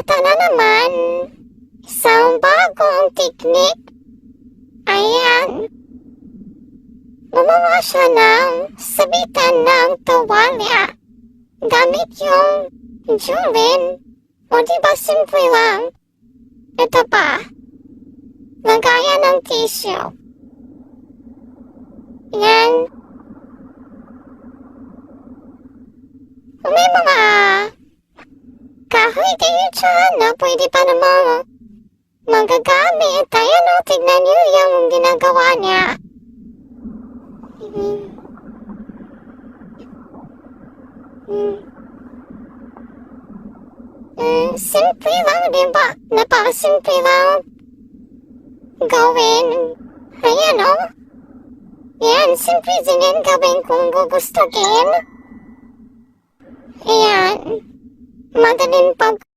Ito na naman, isang bagong teknik. Ayan. Gumawa siya ng sabitan ng tuwalya gamit yung Julin. O diba simple lang? Ito pa, lagayan ng tissue. Yan. Kung may mga kahoy kayo dyan na pwede pa namang magagamit, ayan o, tignan nyo yung ginagawa niya. Simple lang, diba? Napaka-simple lang gawin. Ayan o. Yan, simple din yan gawin kung gugustuhin. Ayan. Madaling pag